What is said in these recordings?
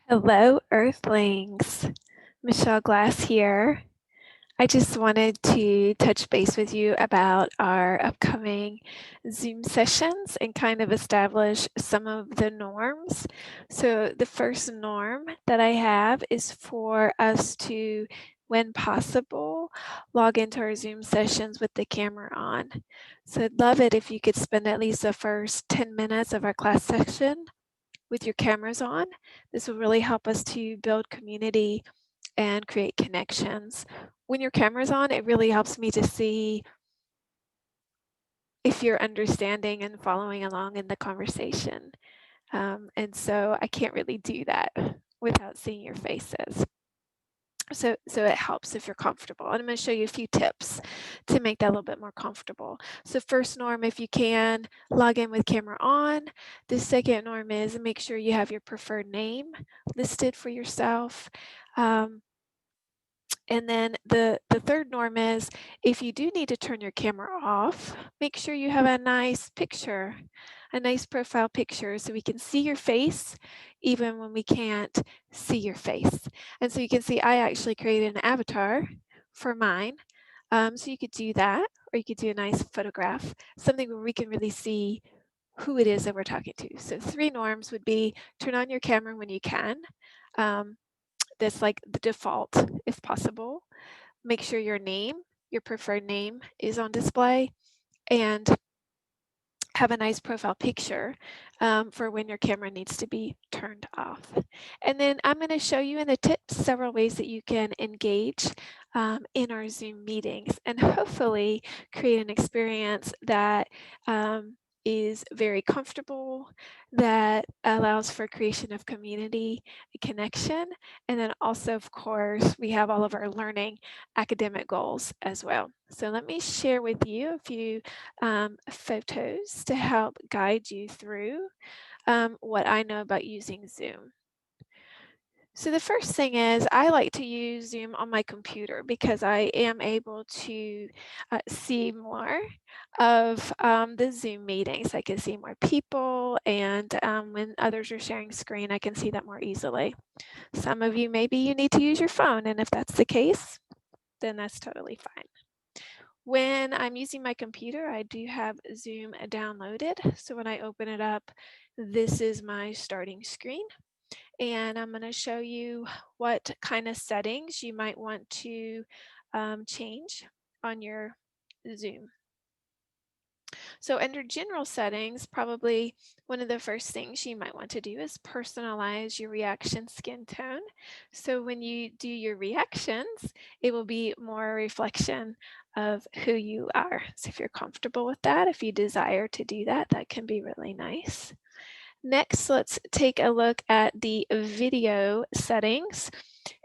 Hello, Earthlings. Michelle Glass here. I just wanted to touch base with you about our upcoming Zoom sessions and kind of establish some of the norms. So the first norm that I have is for us to, when possible, log into our Zoom sessions with the camera on. So I'd love it if you could spend at least the first 10 minutes of our class session with your cameras on. This will really help us to build community and create connections. When your camera's on, it really helps me to see if you're understanding and following along in the conversation. And so I can't really do that without seeing your faces. So it helps if you're comfortable. And I'm going to show you a few tips to make that a little bit more comfortable. So first norm, if you can, log in with camera on. The second norm is make sure you have your preferred name listed for yourself. And then the third norm is if you do need to turn your camera off, make sure you have a nice picture, a nice profile picture so we can see your face even when we can't see your face. And so you can see I actually created an avatar for mine. So you could do that, or you could do a nice photograph, something where we can really see who it is that we're talking to. So 3 norms would be turn on your camera when you can. That's like the default if possible. Make sure your name, your preferred name is on display, and have a nice profile picture for when your camera needs to be turned off. And then I'm going to show you in the tips several ways that you can engage in our Zoom meetings and hopefully create an experience that is very comfortable, that allows for creation of community connection. And then also, of course, we have all of our learning academic goals as well. So let me share with you a few photos to help guide you through what I know about using Zoom. So the first thing is I like to use Zoom on my computer because I am able to see more of the Zoom meetings. I can see more people, and when others are sharing screen, I can see that more easily. Some of you, maybe you need to use your phone, and if that's the case, then that's totally fine. When I'm using my computer, I do have Zoom downloaded. So when I open it up, this is my starting screen. And I'm going to show you what kind of settings you might want to change on your Zoom. So under general settings, probably one of the first things you might want to do is personalize your reaction skin tone. So when you do your reactions, it will be more a reflection of who you are. So if you're comfortable with that, if you desire to do that, that can be really nice. Next, let's take a look at the video settings.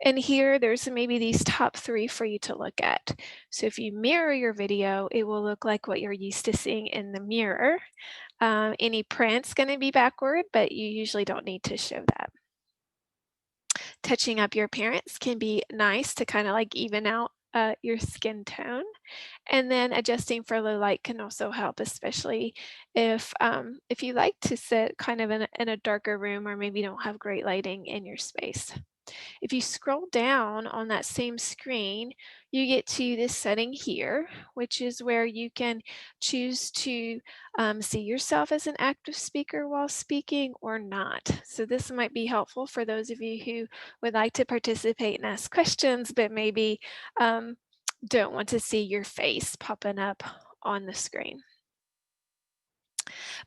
And here there's maybe these top 3 for you to look at. So if you mirror your video, it will look like what you're used to seeing in the mirror. Any print's going to be backward, but you usually don't need to show that. Touching up your appearance can be nice to kind of like even out your skin tone. And then adjusting for low light can also help, especially if you like to sit kind of in a darker room or maybe don't have great lighting in your space. If you scroll down on that same screen, you get to this setting here, which is where you can choose to see yourself as an active speaker while speaking or not. So this might be helpful for those of you who would like to participate and ask questions, but maybe don't want to see your face popping up on the screen.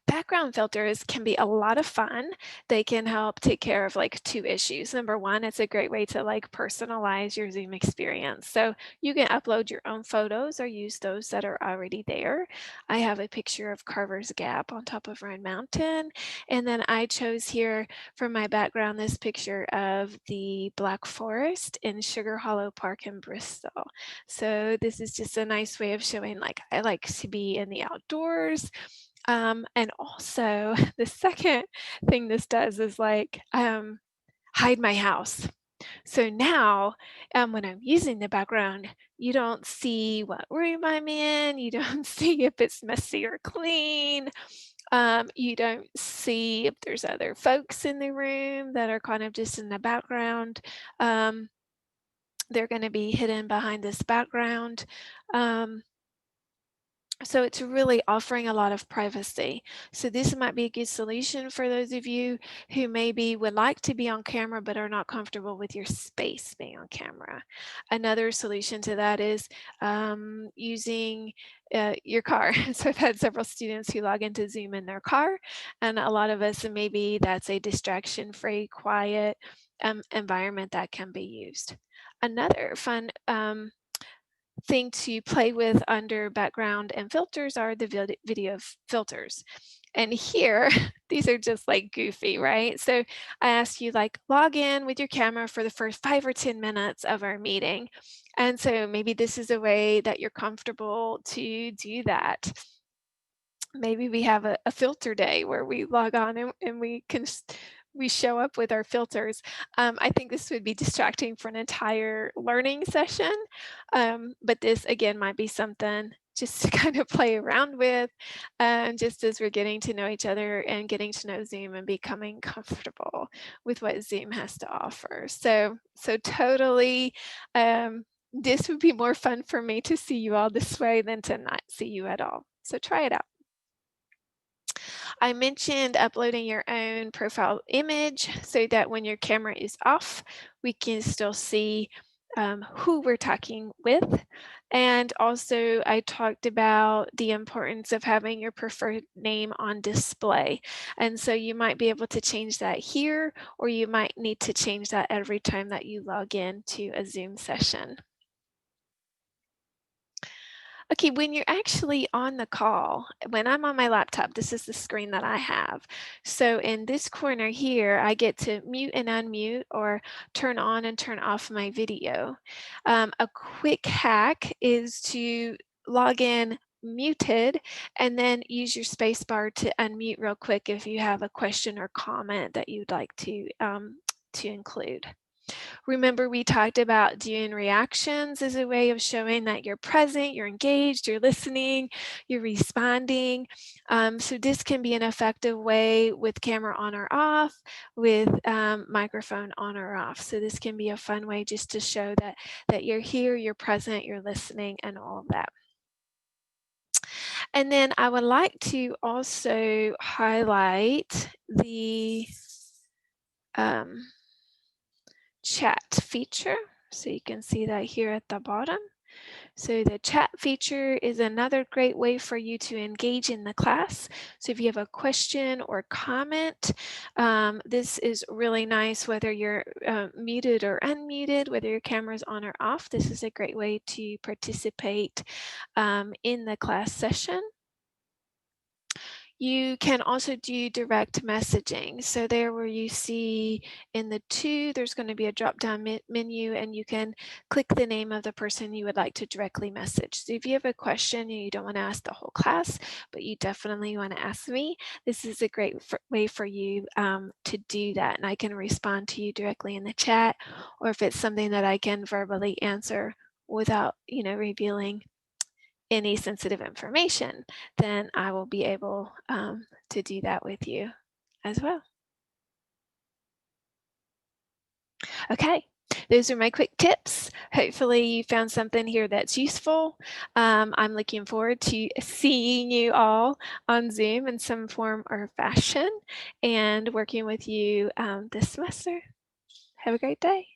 Background filters can be a lot of fun. They can help take care of like 2 issues. Number 1, it's a great way to like personalize your Zoom experience. So you can upload your own photos or use those that are already there. I have a picture of Carver's Gap on top of Round Mountain. And then I chose here for my background this picture of the Black Forest in Sugar Hollow Park in Bristol. So this is just a nice way of showing like I like to be in the outdoors. And also the second thing this does is like hide my house. So now when I'm using the background, you don't see what room I'm in, you don't see if it's messy or clean. You don't see if there's other folks in the room that are kind of just in the background. Um, they're going to be hidden behind this background. Um, so it's really offering a lot of privacy. So this might be a good solution for those of you who maybe would like to be on camera but are not comfortable with your space being on camera. Another solution to that is using your car. So I've had several students who log into Zoom in their car, and a lot of us, maybe that's a distraction-free, quiet environment that can be used. Another fun thing to play with under background and filters are the video filters. And here, these are just like goofy, right? So I asked you like log in with your camera for the first 5 or 10 minutes of our meeting. And so maybe this is a way that you're comfortable to do that. Maybe we have a filter day where we log on and we show up with our filters. I think this would be distracting for an entire learning session, but this again might be something just to kind of play around with, just as we're getting to know each other and getting to know Zoom and becoming comfortable with what Zoom has to offer. So totally, this would be more fun for me to see you all this way than to not see you at all. So try it out. I mentioned uploading your own profile image so that when your camera is off, we can still see who we're talking with. And also, I talked about the importance of having your preferred name on display. And so you might be able to change that here, or you might need to change that every time that you log in to a Zoom session. Okay, when you're actually on the call, when I'm on my laptop, this is the screen that I have. So in this corner here, I get to mute and unmute or turn on and turn off my video. A quick hack is to log in muted and then use your space bar to unmute real quick if you have a question or comment that you'd like to include. Remember, we talked about doing reactions as a way of showing that you're present, you're engaged, you're listening, you're responding. So this can be an effective way with camera on or off, with microphone on or off. So this can be a fun way just to show that you're here, you're present, you're listening, and all of that. And then I would like to also highlight the chat feature. So you can see that here at the bottom. So the chat feature is another great way for you to engage in the class. So if you have a question or comment, this is really nice whether you're muted or unmuted, whether your camera's on or off. This is a great way to participate in the class session. You can also do direct messaging. So there where you see in the 2, there's going to be a drop-down menu, and you can click the name of the person you would like to directly message. So if you have a question and you don't want to ask the whole class, but you definitely want to ask me, this is a great way for you to do that. And I can respond to you directly in the chat, or if it's something that I can verbally answer without, revealing any sensitive information, then I will be able to do that with you as well. Okay, those are my quick tips. Hopefully you found something here that's useful. I'm looking forward to seeing you all on Zoom in some form or fashion and working with you this semester. Have a great day.